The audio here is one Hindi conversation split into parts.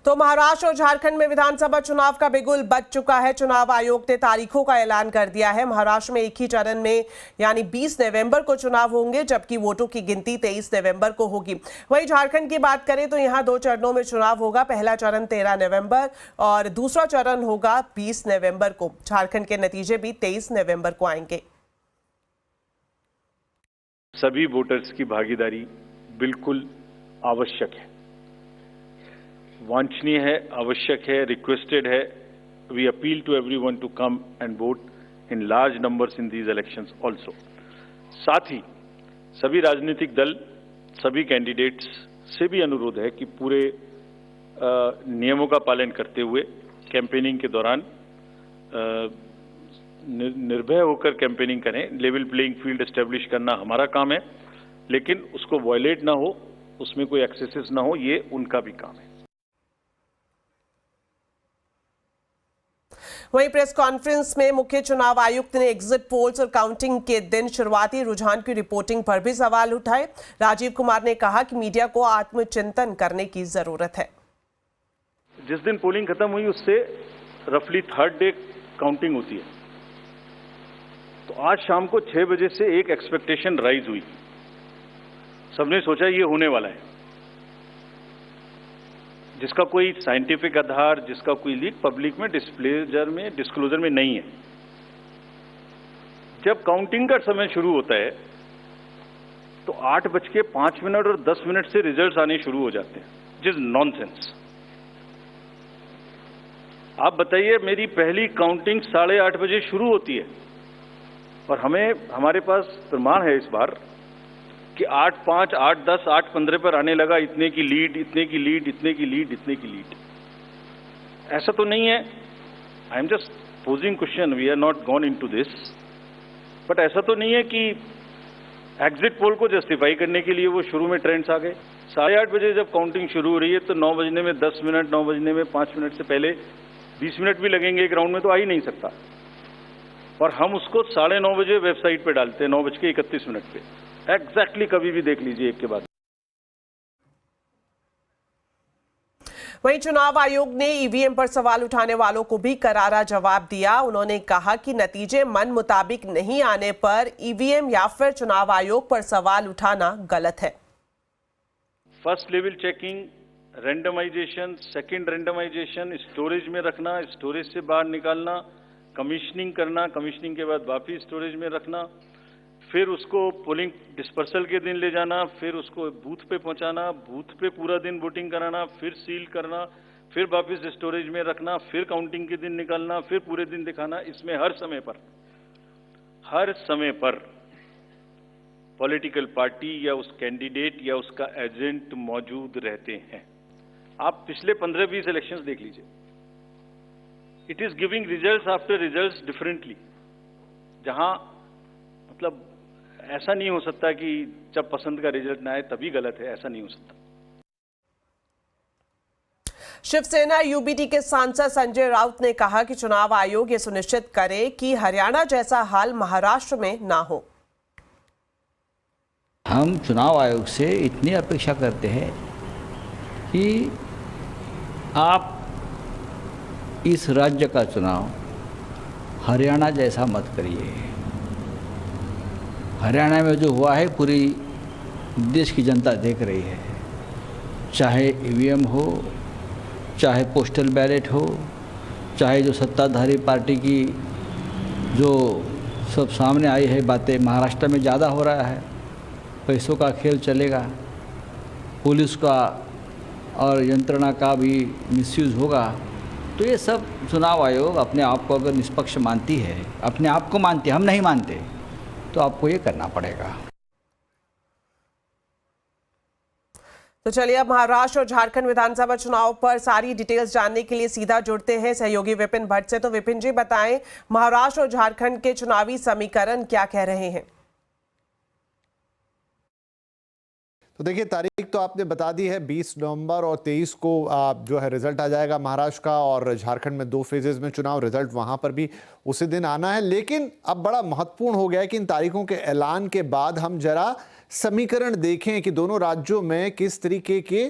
तो महाराष्ट्र और झारखंड में विधानसभा चुनाव का बिगुल बज चुका है। चुनाव आयोग ने तारीखों का ऐलान कर दिया है। महाराष्ट्र में एक ही चरण में यानी 20 नवंबर को चुनाव होंगे, जबकि वोटों की गिनती 23 नवंबर को होगी। वहीं झारखंड की बात करें तो यहां 2 चरणों में चुनाव होगा। पहला चरण 13 नवंबर और दूसरा चरण होगा 20 नवंबर को। झारखंड के नतीजे भी 23 नवंबर को आएंगे। सभी वोटर्स की भागीदारी बिल्कुल आवश्यक है, वांछनीय है, आवश्यक है, रिक्वेस्टेड है। We appeal to everyone to come and vote in large numbers in these elections also. साथ ही सभी राजनीतिक दल, सभी कैंडिडेट्स से भी अनुरोध है कि पूरे नियमों का पालन करते हुए कैंपेनिंग के दौरान निर्भय होकर कैंपेनिंग करें। लेवल प्लेइंग फील्ड एस्टेब्लिश करना हमारा काम है, लेकिन उसको वायलेट ना हो, उसमें कोई एक्सेसेस ना हो, ये उनका भी काम है। वहीं प्रेस कॉन्फ्रेंस में मुख्य चुनाव आयुक्त ने एग्जिट पोल्स और काउंटिंग के दिन शुरुआती रुझान की रिपोर्टिंग पर भी सवाल उठाए। राजीव कुमार ने कहा कि मीडिया को आत्मचिंतन करने की जरूरत है। जिस दिन पोलिंग खत्म हुई उससे रफली थर्ड डे काउंटिंग होती है, तो आज शाम को 6 बजे से एक एक्सपेक्टेशन राइज हुई। सबने सोचा ये होने वाला है, जिसका कोई साइंटिफिक आधार, जिसका कोई लीक पब्लिक में डिस्क्लोजर में नहीं है। जब काउंटिंग का समय शुरू होता है तो 8:05 और 10 से रिजल्ट्स आने शुरू हो जाते हैं, जिस नॉनसेंस। आप बताइए, मेरी पहली काउंटिंग 8:30 बजे शुरू होती है और हमारे पास प्रमाण है इस बार कि 8:05, 8:10, 8:15 पर आने लगा इतने की लीड, इतने की लीड, इतने की लीड, इतने की लीड। ऐसा तो नहीं है। I am just posing question, we are not gone into this, but ऐसा तो नहीं है कि एग्जिट पोल को जस्टिफाई करने के लिए वो शुरू में ट्रेंड्स आ गए। 8:30 बजे जब काउंटिंग शुरू हो रही है तो 9 बजने में 10 मिनट, 9 बजने में 5 मिनट से पहले 20 मिनट भी लगेंगे एक राउंड में, तो आ ही नहीं सकता। और हम उसको 9:30 बजे वेबसाइट पे डालते हैं, 9:31 पे एग्जैक्टली। कभी भी देख लीजिए एक के बाद। वहीं चुनाव आयोग ने ईवीएम पर सवाल उठाने वालों को भी करारा जवाब दिया। उन्होंने कहा कि नतीजे मन मुताबिक नहीं आने पर ईवीएम या फिर चुनाव आयोग पर सवाल उठाना गलत है। First level checking, randomization, second randomization, storage में रखना, स्टोरेज से बाहर निकालना, कमीशनिंग करना, कमीशनिंग के बाद वापिस स्टोरेज में रखना, फिर उसको पोलिंग डिस्पर्सल के दिन ले जाना, फिर उसको बूथ पे पहुंचाना, बूथ पे पूरा दिन वोटिंग कराना, फिर सील करना, फिर वापस स्टोरेज में रखना, फिर काउंटिंग के दिन निकालना, फिर पूरे दिन दिखाना। इसमें हर समय पर पॉलिटिकल पार्टी या उस कैंडिडेट या उसका एजेंट मौजूद रहते हैं। आप पिछले 15-20 इलेक्शंस देख लीजिए। It is giving results after results differently. जहां मतलब ऐसा नहीं हो सकता कि जब पसंद का रिजल्ट ना आए तभी गलत है, ऐसा नहीं हो सकता। शिवसेना यूबीटी के सांसद संजय राउत ने कहा कि चुनाव आयोग ये सुनिश्चित करे कि हरियाणा जैसा हाल महाराष्ट्र में ना हो। हम चुनाव आयोग से इतनी अपेक्षा करते हैं कि आप इस राज्य का चुनाव हरियाणा जैसा मत करिए। हरियाणा में जो हुआ है पूरी देश की जनता देख रही है, चाहे ईवीएम हो, चाहे पोस्टल बैलेट हो, चाहे जो सत्ताधारी पार्टी की जो सब सामने आई है बातें। महाराष्ट्र में ज़्यादा हो रहा है, पैसों का खेल चलेगा, पुलिस का और यंत्रणा का भी मिसयूज़ होगा। तो ये सब चुनाव आयोग अपने आप को अगर निष्पक्ष मानती है, अपने आप को मानती है, हम नहीं मानते, तो आपको ये करना पड़ेगा। तो चलिए अब महाराष्ट्र और झारखंड विधानसभा चुनाव पर सारी डिटेल्स जानने के लिए सीधा जुड़ते हैं सहयोगी विपिन भट्ट से। तो विपिन जी बताएं, महाराष्ट्र और झारखंड के चुनावी समीकरण क्या कह रहे हैं? तो देखिए, तारीख तो आपने बता दी है, 20 नवंबर और 23 को जो है रिजल्ट आ जाएगा महाराष्ट्र का, और झारखंड में 2 फेजेज में चुनाव, रिजल्ट वहां पर भी उसी दिन आना है। लेकिन अब बड़ा महत्वपूर्ण हो गया है कि इन तारीखों के ऐलान के बाद हम जरा समीकरण देखें कि दोनों राज्यों में किस तरीके के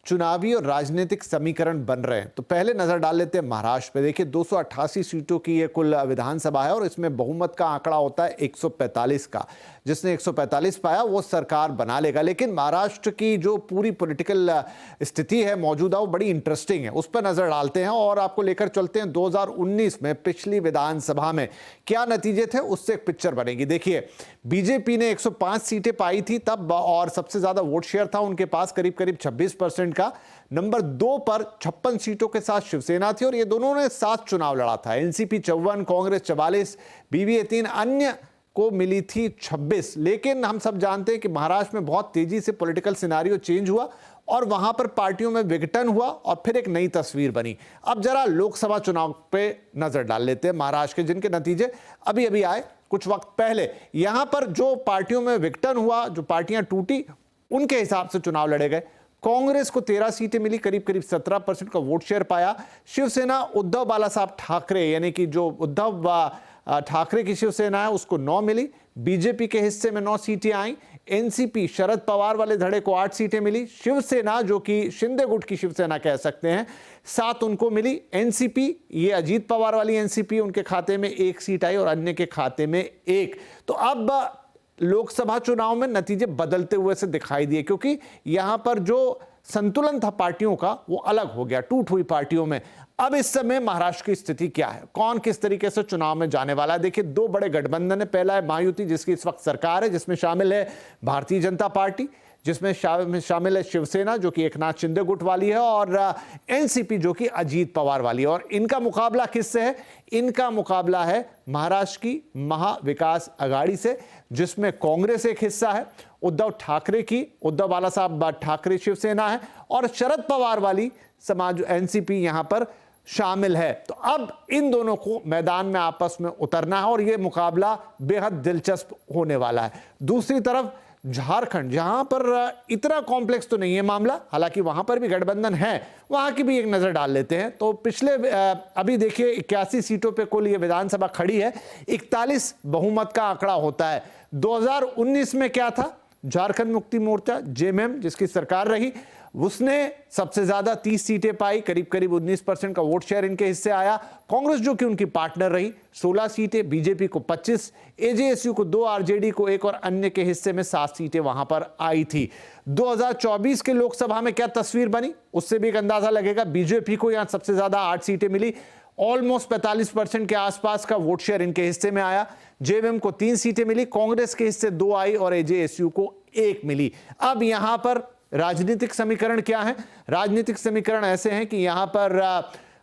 चुनावी और राजनीतिक समीकरण बन रहे हैं। तो पहले नजर डाल लेते हैं महाराष्ट्र पे। देखिए 288 सीटों की ये कुल विधानसभा है और इसमें बहुमत का आंकड़ा होता है 145 का। जिसने 145 पाया वो सरकार बना लेगा। लेकिन महाराष्ट्र की जो पूरी पॉलिटिकल स्थिति है मौजूदा, वो बड़ी इंटरेस्टिंग है। उस पर नजर डालते हैं और आपको लेकर चलते हैं 2019 में पिछली विधानसभा में क्या नतीजे थे, उससे एक पिक्चर बनेगी। देखिए बीजेपी ने 105 सीटें पाई थी तब और सबसे ज्यादा वोट शेयर था उनके पास, करीब करीब 26% का। नंबर 2 पर 56 सीटों के साथ शिवसेना थी और ये दोनों ने साथ चुनाव लड़ा था। एनसीपी 54, कांग्रेस 44, बीवीए 3, अन्य को मिली थी 26। लेकिन हम सब जानते हैं कि महाराष्ट्र में बहुत तेजी से पॉलिटिकल सिनारियो चेंज हुआ और वहां पर पार्टियों में विघटन हुआ और फिर एक नई तस्वीर बनी। अब जरा लोकसभा चुनाव पे नजर डाल लेते हैं महाराष्ट्र के, जिनके नतीजे अभी अभी आए कुछ वक्त पहले। यहां पर जो पार्टियों में विघटन हुआ, जो पार्टियां टूटी, उनके हिसाब से चुनाव लड़े गए। कांग्रेस को 13 सीटें मिली, करीब करीब 17% का वोट शेयर पाया। शिवसेना उद्धव बालासाहब ठाकरे यानी कि जो उद्धव ठाकरे की शिवसेना है उसको 9 मिली। बीजेपी के हिस्से में 9 सीटें आई। एनसीपी शरद पवार वाले धड़े को 8 सीटें मिली। शिवसेना जो कि शिंदे गुट की शिवसेना कह सकते हैं, 7 उनको मिली। एनसीपी, ये अजीत पवार वाली एनसीपी, उनके खाते में 1 सीट आई और अन्य के खाते में 1। तो अब लोकसभा चुनाव में नतीजे बदलते हुए से दिखाई दिए, क्योंकि यहां पर जो संतुलन था पार्टियों का वो अलग हो गया, टूट हुई पार्टियों में। अब इस समय महाराष्ट्र की स्थिति क्या है, कौन किस तरीके से चुनाव में जाने वाला है? देखिए 2 बड़े गठबंधन है। पहला है महायुति, जिसकी इस वक्त सरकार है, जिसमें शामिल है भारतीय जनता पार्टी, जिसमें शामिल है शिवसेना जो कि एकनाथ शिंदे गुट वाली है, और एनसीपी जो कि अजीत पवार वाली है। और इनका मुकाबला किससे है? इनका मुकाबला है महाराष्ट्र की महाविकास आघाड़ी से, जिसमें कांग्रेस एक हिस्सा है, उद्धव ठाकरे की, उद्धव बालासाहब ठाकरे शिवसेना है, और शरद पवार वाली समाज एनसीपी यहां पर शामिल है। तो अब इन दोनों को मैदान में आपस में उतरना है और यह मुकाबला बेहद दिलचस्प होने वाला है। दूसरी तरफ झारखंड, जहां पर इतना कॉम्प्लेक्स तो नहीं है मामला, हालांकि वहां पर भी गठबंधन है, वहां की भी एक नजर डाल लेते हैं। तो पिछले अभी देखिए 81 सीटों पे कुल ये विधानसभा खड़ी है, 41 बहुमत का आंकड़ा होता है। 2019 में क्या था? झारखंड मुक्ति मोर्चा जेएमएम जिसकी सरकार रही, उसने सबसे ज्यादा 30 सीटें पाई, करीब करीब 19% का वोट शेयर इनके हिस्से आया। कांग्रेस जो कि उनकी पार्टनर रही 16 सीटें, बीजेपी को 25, एजेएसयू को 2, आरजेडी को 1 और अन्य के हिस्से में 7 सीटें वहां पर आई थी। 2024 के लोकसभा में क्या तस्वीर बनी उससे भी एक अंदाजा लगेगा। बीजेपी को यहां सबसे ज्यादा 8 सीटें मिली, ऑलमोस्ट 45% के आसपास का वोट शेयर इनके हिस्से में आया। जेएमएम को 3 सीटें मिली, कांग्रेस के हिस्से 2 आई और एजेएसयू को 1 मिली। अब यहां पर राजनीतिक समीकरण क्या है? राजनीतिक समीकरण ऐसे हैं कि यहां पर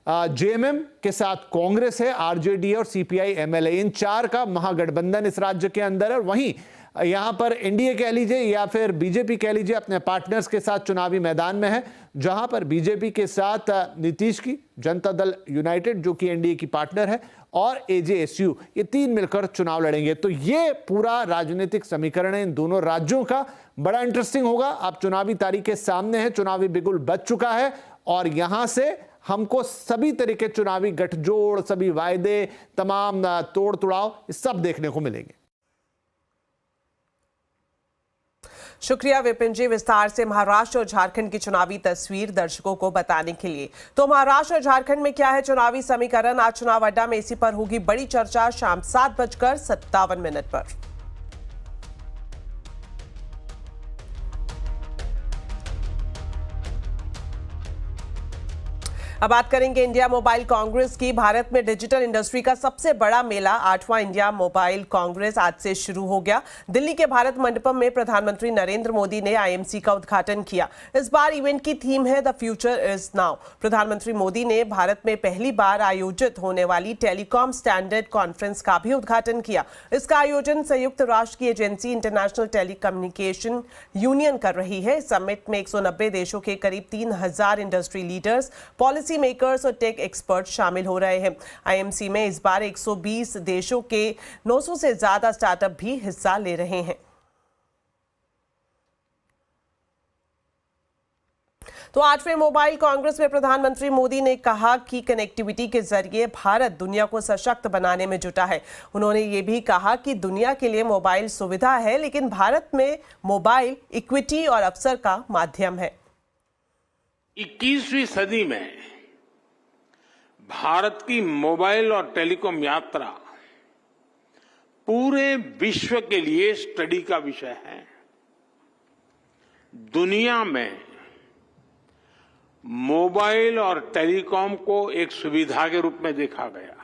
जेएमएम के साथ कांग्रेस है, आरजेडी और सीपीआई एमएलए, इन 4 का महागठबंधन इस राज्य के अंदर है। वहीं यहां पर एनडीए कह लीजिए या फिर बीजेपी कह लीजिए अपने पार्टनर्स के साथ चुनावी मैदान में है, जहां पर बीजेपी के साथ नीतीश की जनता दल यूनाइटेड जो कि एनडीए की पार्टनर है और एजेएसयू, ये 3 मिलकर चुनाव लड़ेंगे। तो ये पूरा राजनीतिक समीकरण है इन दोनों राज्यों का, बड़ा इंटरेस्टिंग होगा। अब चुनावी तारीखें सामने हैं, चुनावी बिगुल बज चुका है और यहां से हमको सभी तरह के चुनावी गठजोड़, सभी वायदे, तमाम तोड़ तोड़ाव सब देखने को मिलेंगे। शुक्रिया विपिन जी, विस्तार से महाराष्ट्र और झारखंड की चुनावी तस्वीर दर्शकों को बताने के लिए। तो महाराष्ट्र और झारखंड में क्या है चुनावी समीकरण? आज चुनाव अड्डा में इसी पर होगी बड़ी चर्चा शाम 7:57 पर। अब बात करेंगे इंडिया मोबाइल कांग्रेस की। भारत में डिजिटल इंडस्ट्री का सबसे बड़ा मेला 8वां इंडिया मोबाइल कांग्रेस आज से शुरू हो गया। दिल्ली के भारत मंडपम में प्रधानमंत्री नरेंद्र मोदी ने आईएमसी का उद्घाटन किया। इस बार इवेंट की थीम है द फ्यूचर इज नाउ। प्रधानमंत्री मोदी ने भारत में पहली बार आयोजित होने वाली टेलीकॉम स्टैंडर्ड कॉन्फ्रेंस का भी उद्घाटन किया। इसका आयोजन संयुक्त राष्ट्र की एजेंसी इंटरनेशनल टेलीकम्युनिकेशन यूनियन कर रही है। समिट में 190 देशों के करीब 3000 इंडस्ट्री लीडर्स, पॉलिसी मेकर्स और टेक एक्सपर्ट शामिल हो रहे हैं। आईएमसी में इस बार 120 देशों के 900 से ज्यादा स्टार्टअप भी हिस्सा ले रहे हैं। तो 8वें मोबाइल कांग्रेस में प्रधानमंत्री मोदी ने कहा कि कनेक्टिविटी के जरिए भारत दुनिया को सशक्त बनाने में जुटा है। उन्होंने ये भी कहा कि दुनिया के लिए मोबाइल सुविधा है, लेकिन भारत में मोबाइल इक्विटी और अवसर का माध्यम है। 21वीं सदी में भारत की मोबाइल और टेलीकॉम यात्रा पूरे विश्व के लिए स्टडी का विषय है। दुनिया में मोबाइल और टेलीकॉम को एक सुविधा के रूप में देखा गया,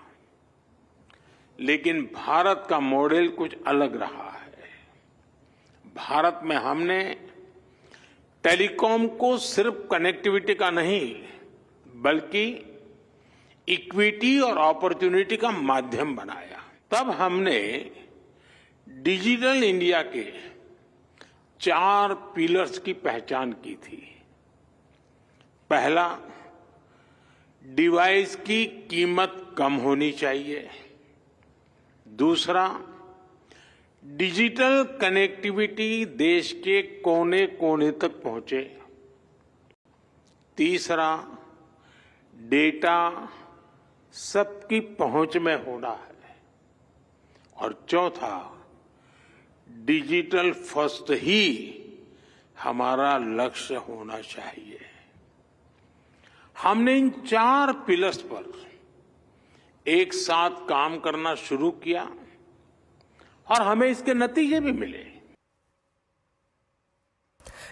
लेकिन भारत का मॉडल कुछ अलग रहा है। भारत में हमने टेलीकॉम को सिर्फ कनेक्टिविटी का नहीं, बल्कि इक्विटी और अपॉर्चुनिटी का माध्यम बनाया। तब हमने डिजिटल इंडिया के 4 पिलर्स की पहचान की थी। पहला, डिवाइस की कीमत कम होनी चाहिए। दूसरा, डिजिटल कनेक्टिविटी देश के कोने कोने तक पहुंचे। तीसरा, डेटा सबकी पहुंच में होना है। और चौथा, डिजिटल फर्स्ट ही हमारा लक्ष्य होना चाहिए। हमने इन 4 पिलर्स पर एक साथ काम करना शुरू किया और हमें इसके नतीजे भी मिले।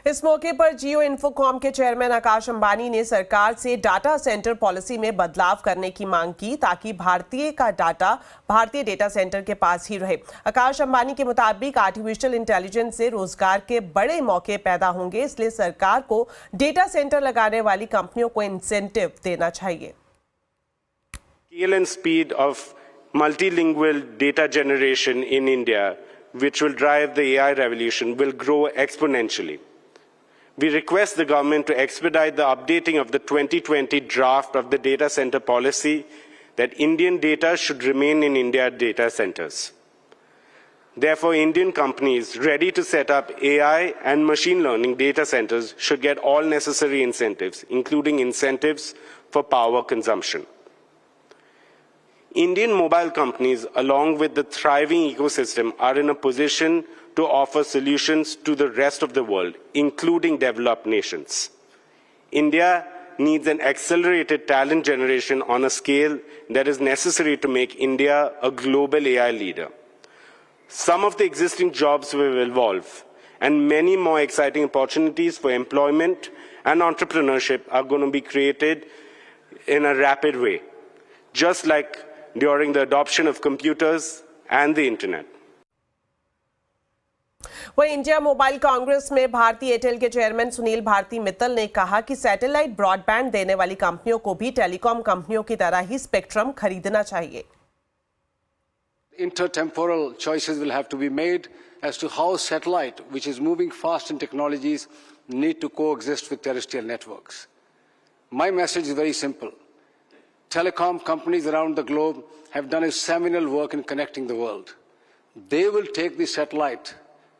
इस मौके पर जियो इन्फोकॉम के चेयरमैन आकाश अंबानी ने सरकार से डाटा सेंटर पॉलिसी में बदलाव करने की मांग की, ताकि भारतीय का डाटा भारतीय डेटा सेंटर के पास ही रहे। आकाश अंबानी के मुताबिक आर्टिफिशियल इंटेलिजेंस से रोजगार के बड़े मौके पैदा होंगे, इसलिए सरकार को डेटा सेंटर लगाने वाली कंपनियों को इंसेंटिव देना चाहिए। Scale and speed of multilingual data generation in India, which will drive the AI revolution, will grow exponentially. We request the government to expedite the updating of the 2020 draft of the data center policy that Indian data should remain in India data centers. Therefore, Indian companies ready to set up AI and machine learning data centers should get all necessary incentives, including incentives for power consumption. Indian mobile companies, along with the thriving ecosystem, are in a position to offer solutions to the rest of the world, including developed nations. India needs an accelerated talent generation on a scale that is necessary to make India a global AI leader. Some of the existing jobs will evolve, and many more exciting opportunities for employment and entrepreneurship are going to be created in a rapid way, just like during the adoption of computers and the internet. वहीं इंडिया मोबाइल कांग्रेस में भारती एयरटेल के चेयरमैन सुनील भारती मित्तल ने कहा कि सैटेलाइट ब्रॉडबैंड देने वाली कंपनियों को भी टेलीकॉम कंपनियों की तरह ही स्पेक्ट्रम खरीदना चाहिए। Intertemporal choices will have to be made as to how satellite, which is moving fast in technologies, need to coexist with terrestrial networks. My message is very simple. Telecom companies around the globe have done a seminal work in connecting the world. They will take the satellite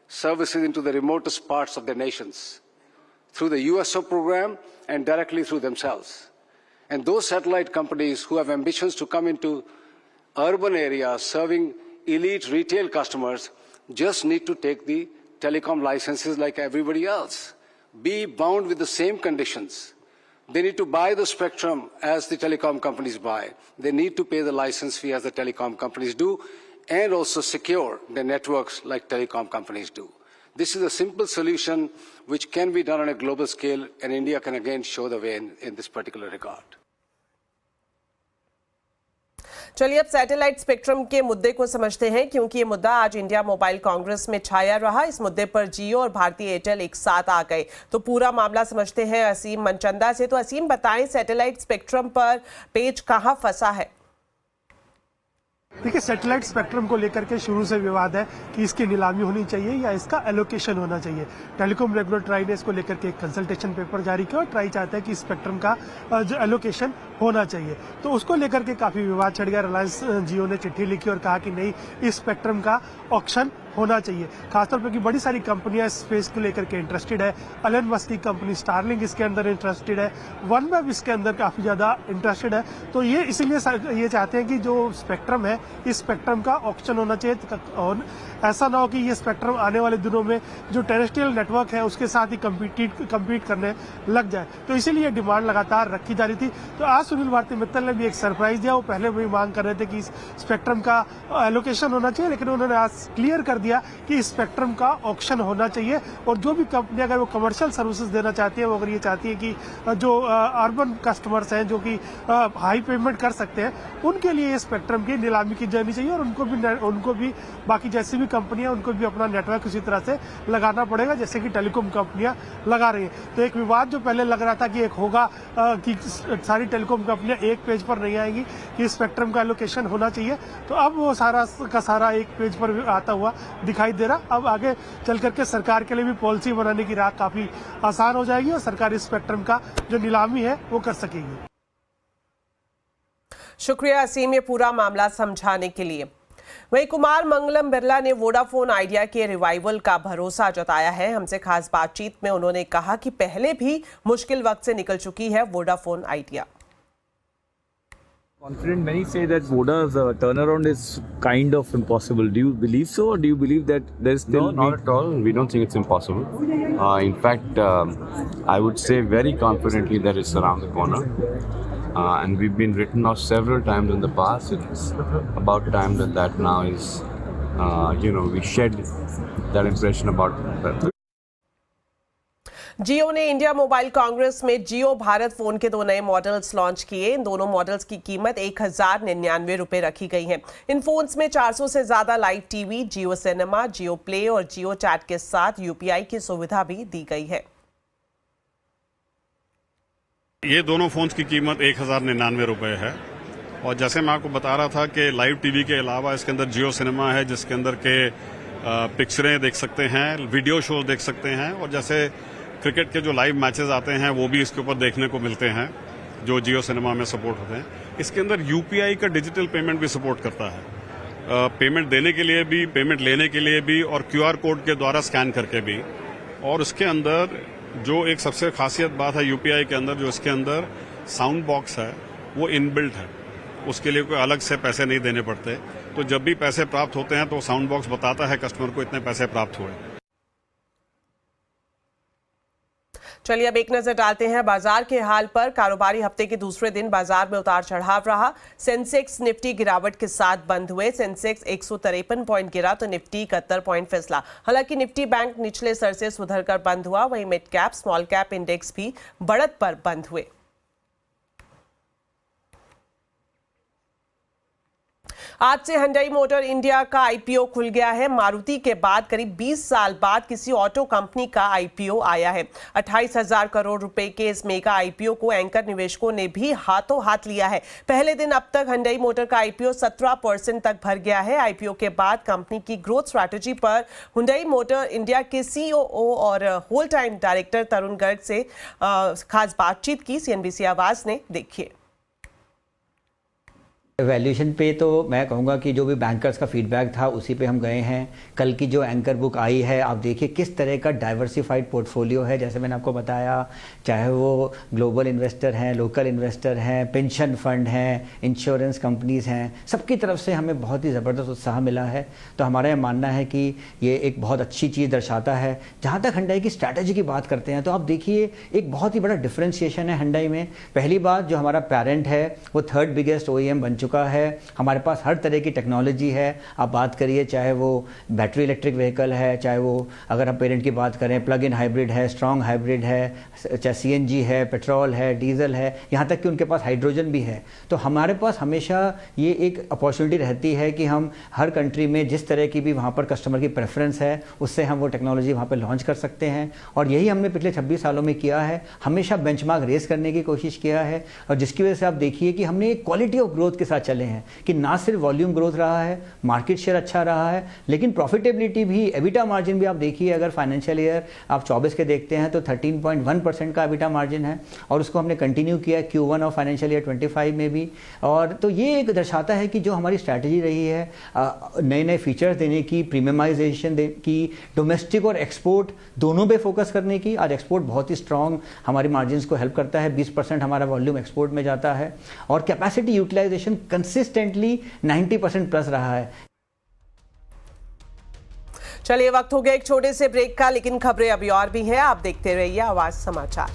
services into the remotest parts of their nations through the USO program and directly through themselves. And those satellite companies who have ambitions to come into urban areas serving elite retail customers just need to take the telecom licenses like everybody else, be bound with the same conditions. They need to buy the spectrum as the telecom companies buy. They need to pay the license fee as the telecom companies do, and also secure the networks like telecom companies do. This is a simple solution which can be done on a global scale, and India can again show the way in this particular regard. चलिए अब सैटेलाइट स्पेक्ट्रम के मुद्दे को समझते हैं, क्योंकि ये मुद्दा आज इंडिया मोबाइल कांग्रेस में छाया रहा। इस मुद्दे पर जियो और भारती एयरटेल एक साथ आ गए। तो पूरा मामला समझते हैं असीम मनचंदा से। तो असीम, बताएं सैटेलाइट स्पेक्ट्रम पर पेच कहां फंसा है? देखिए, सैटेलाइट स्पेक्ट्रम को लेकर के शुरू से विवाद है कि इसकी नीलामी होनी चाहिए या इसका एलोकेशन होना चाहिए। टेलीकॉम रेगुलेटर ट्राई ने इसको लेकर के एक कंसल्टेशन पेपर जारी किया और ट्राई चाहता है कि स्पेक्ट्रम का जो एलोकेशन होना चाहिए, तो उसको लेकर के काफी विवाद छिड़ गया। रिलायंस जियो ने चिट्ठी लिखी और कहा कि नहीं, इस स्पेक्ट्रम का ऑक्शन होना चाहिए। खासतौर पर कि बड़ी सारी कंपनियां स्पेस को लेकर के इंटरेस्टेड है। एलन मस्क की कंपनी स्टारलिंक इसके अंदर इंटरेस्टेड है, वनवेब इसके अंदर काफ़ी ज़्यादा इंटरेस्टेड है। तो ये इसीलिए ये चाहते हैं कि जो स्पेक्ट्रम है, इस स्पेक्ट्रम का ऑक्शन होना चाहिए और ऐसा ना हो कि ये स्पेक्ट्रम आने वाले दिनों में जो टेरेस्ट्रियल नेटवर्क है उसके साथ ही कम्पीट करने लग जाए। तो इसीलिए डिमांड लगातार रखी जा रही थी। तो आज सुनील भारती मित्तल ने भी एक सरप्राइज दिया। वो पहले भी मांग कर रहे थे कि इस स्पेक्ट्रम का एलोकेशन होना चाहिए, लेकिन उन्होंने आज क्लियर कर दिया कि इस स्पेक्ट्रम का ऑक्शन होना चाहिए और जो भी कंपनी अगर वो कमर्शियल सर्विसेज देना चाहती है, वो अगर ये चाहती है कि जो अर्बन कस्टमर्स हैं जो कि हाई पेमेंट कर सकते हैं, उनके लिए ये स्पेक्ट्रम की नीलामी की जानी चाहिए और उनको भी बाकी जैसी भी कंपनियां उनको भी अपना नेटवर्क उसी तरह से लगाना पड़ेगा जैसे कि टेलीकॉम कंपनियां लगा रही हैं। तो एक विवाद जो पहले लग रहा था कि एक होगा कि सारी टेलीकॉम कंपनियां एक पेज पर नहीं आएंगी कि स्पेक्ट्रम का एलोकेशन होना चाहिए, तो अब वो सारा का सारा एक पेज पर आता हुआ दिखाई दे रहा। अब आगे चल करके सरकार के लिए भी पॉलिसी बनाने की राह काफी आसान हो जाएगी और सरकार इस स्पेक्ट्रम का जो नीलामी है वो कर सकेगी। शुक्रिया असीम ये पूरा मामला समझाने के लिए। वहीं कुमार मंगलम बिरला ने वोडाफोन आइडिया के रिवाइवल का भरोसा जताया है। हमसे खास बातचीत में उन्होंने कहा कि पहले भी मुश्किल वक्त से निकल चुकी है Vodafone idea. Confident, many say that Voda's turnaround is kind of impossible. Do you believe so, or do you believe that there's still? No, not at all. We don't think it's impossible. In fact, I would say very confidently that it's around the corner. And we've been written off several times in the past. It's about time that now is, we shed that impression about that. जियो ने इंडिया मोबाइल कांग्रेस में जियो भारत फोन के 2 नए मॉडल्स लॉन्च किए। इन दोनों मॉडल्स की कीमत 1099 रुपए रखी गई है। इन फोन्स में 400 से ज्यादा लाइव टीवी, जियो सिनेमा, जियो प्ले और जियो चैट के साथ यूपीआई की सुविधा भी दी गई है। ये दोनों फोन्स की कीमत 1099 रुपए है और जैसे मैं आपको बता रहा था कि लाइव टीवी के अलावा इसके अंदर जियो सिनेमा है जिसके अंदर के पिक्चरें देख सकते हैं, वीडियो शो देख सकते हैं और जैसे क्रिकेट के जो लाइव मैचेस आते हैं वो भी इसके ऊपर देखने को मिलते हैं जो जियो सिनेमा में सपोर्ट होते हैं। इसके अंदर यूपीआई का डिजिटल पेमेंट भी सपोर्ट करता है, पेमेंट देने के लिए भी, पेमेंट लेने के लिए भी और क्यूआर कोड के द्वारा स्कैन करके भी। और उसके अंदर जो एक सबसे खासियत बात है यूपीआई के अंदर, जो इसके अंदर साउंड बॉक्स है वो इनबिल्ट है, उसके लिए कोई अलग से पैसे नहीं देने पड़ते। तो जब भी पैसे प्राप्त होते हैं तो साउंड बॉक्स बताता है कस्टमर को इतने पैसे प्राप्त हुए। चलिए अब एक नजर डालते हैं बाजार के हाल पर। कारोबारी हफ्ते के दूसरे दिन बाजार में उतार चढ़ाव रहा। सेंसेक्स निफ्टी गिरावट के साथ बंद हुए। सेंसेक्स 153 पॉइंट गिरा तो निफ्टी 71 पॉइंट फिसला। हालांकि निफ्टी बैंक निचले स्तर से सुधरकर बंद हुआ। वहीं mid cap small cap index भी बढ़त पर बंद हुए। आज से हुंडई मोटर इंडिया का आईपीओ खुल गया है। मारुति के बाद करीब 20 साल बाद किसी ऑटो कंपनी का आईपीओ आया है। 28,000 करोड़ रुपए के इस मेगा आईपीओ को एंकर निवेशकों ने भी हाथों हाथ लिया है। पहले दिन अब तक हुंडई मोटर का आईपीओ 17% तक भर गया है। आईपीओ के बाद कंपनी की ग्रोथ स्ट्रैटेजी पर हुंडई मोटर इंडिया के सीईओ और होल टाइम डायरेक्टर तरुण गर्ग से खास बातचीत की सीएनबीसी आवाज ने। देखिए। वैल्यूएशन पे तो मैं कहूँगा कि जो भी बैंकर्स का फीडबैक था उसी पे हम गए हैं। कल की जो एंकर बुक आई है आप देखिए किस तरह का डाइवर्सिफाइड पोर्टफोलियो है। जैसे मैंने आपको बताया, चाहे वो ग्लोबल इन्वेस्टर हैं, लोकल इन्वेस्टर हैं, पेंशन फंड हैं, इंश्योरेंस कंपनीज हैं, सबकी तरफ से हमें बहुत ही ज़बरदस्त उत्साह मिला है। तो हमारा यह मानना है कि ये एक बहुत अच्छी चीज़ दर्शाता है। जहाँ तक हुंडई की स्ट्रैटेजी की बात करते हैं तो आप देखिए एक बहुत ही बड़ा डिफ्रेंशिएशन है हुंडई में। पहली बात, जो हमारा पेरेंट है वो 3rd बिगेस्ट OEM बन चुका है। हमारे पास हर तरह की टेक्नोलॉजी है। आप बात करिए चाहे वो बैटरी इलेक्ट्रिक व्हीकल है, चाहे वो अगर हम पेरेंट की बात करें प्लग इन हाइब्रिड है, स्ट्रॉन्ग हाइब्रिड है, चाहे CNG है, पेट्रोल है, डीजल है, यहाँ तक कि उनके पास हाइड्रोजन भी है। तो हमारे पास हमेशा ये एक अपॉर्चुनिटी रहती है कि हम हर कंट्री में जिस तरह की भी वहाँ पर कस्टमर की प्रेफरेंस है उससे हम वो टेक्नोलॉजी वहाँ पर लॉन्च कर सकते हैं। और यही हमने पिछले 26 सालों में किया है। हमेशा बेंचमार्क रेस करने की कोशिश किया है और जिसकी वजह से आप देखिए कि हमने एक क्वालिटी ऑफ ग्रोथ के साथ चले हैं कि ना सिर्फ वॉल्यूम ग्रोथ रहा है, मार्केट शेयर अच्छा रहा है, लेकिन प्रॉफिटेबिलिटी भी, एबिटा मार्जिन भी आप देखिए, अगर फाइनेंशियल ईयर आप 24 के देखते हैं तो 13.1% का एबिटा मार्जिन है और उसको हमने कंटिन्यू किया है Q1 ऑफ फाइनेंशियल ईयर 25 में भी। और तो ये एक दर्शाता है कि जो हमारी स्ट्रैटेजी रही है नए नए फीचर्स देने की, प्रीमियमाइजेशन की, डोमेस्टिक और एक्सपोर्ट दोनों पे फोकस करने की। आज एक्सपोर्ट बहुत ही स्ट्रांग हमारी मार्जिन्स को हेल्प करता है, 20% हमारा वॉल्यूम एक्सपोर्ट में जाता है और कैपेसिटी यूटिलाइजेशन कंसिस्टेंटली 90% प्लस रहा है। चलिए, वक्त हो गया एक छोटे से ब्रेक का, लेकिन खबरें अभी और भी हैं। आप देखते रहिए आवाज समाचार।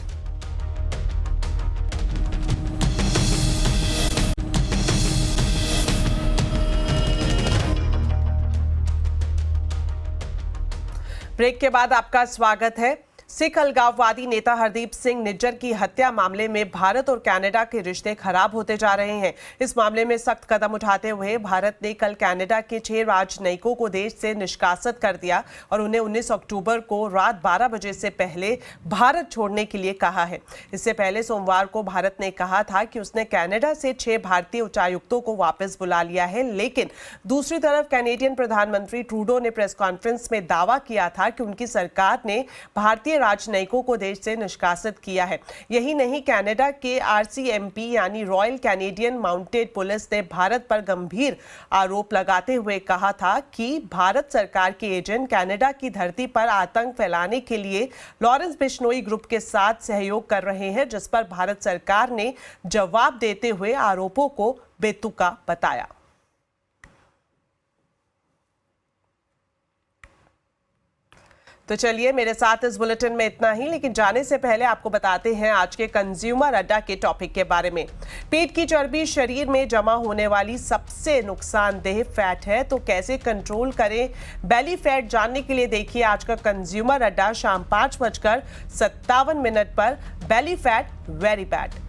ब्रेक के बाद आपका स्वागत है। सिख अलगाववादी नेता हरदीप सिंह निज्जर की हत्या मामले में भारत और कनाडा के रिश्ते खराब होते जा रहे हैं। इस मामले में सख्त कदम उठाते हुए भारत ने कल कनाडा के 6 राजनयिकों को देश से निष्कासित कर दिया और उन्हें 19 अक्टूबर को रात 12 बजे से पहले भारत छोड़ने के लिए कहा है। इससे पहले सोमवार को भारत ने कहा था कि उसने कनाडा से 6 भारतीय उच्चायुक्तों को वापस बुला लिया है, लेकिन दूसरी तरफ कैनेडियन प्रधानमंत्री ट्रूडो ने प्रेस कॉन्फ्रेंस में दावा किया था कि उनकी सरकार ने भारतीय राजनयिकों को देश से निष्कासित किया है। यही नहीं, कनाडा के RCMP यानी रॉयल कैनेडियन माउंटेड पुलिस ने भारत पर गंभीर आरोप लगाते हुए कहा था कि भारत सरकार के एजेंट कनाडा की धरती पर आतंक फैलाने के लिए लॉरेंस बिश्नोई ग्रुप के साथ सहयोग कर रहे हैं, जिस पर भारत सरकार ने जवाब देते हुए आरोपों को बेतुका बताया। तो चलिए, मेरे साथ इस बुलेटिन में इतना ही, लेकिन जाने से पहले आपको बताते हैं आज के कंज्यूमर अड्डा के टॉपिक के बारे में। पेट की चर्बी शरीर में जमा होने वाली सबसे नुकसानदेह फैट है, तो कैसे कंट्रोल करें बेली फैट, जानने के लिए देखिए आज का कंज्यूमर अड्डा शाम 5:57 पर बेली फैट वेरी बैड।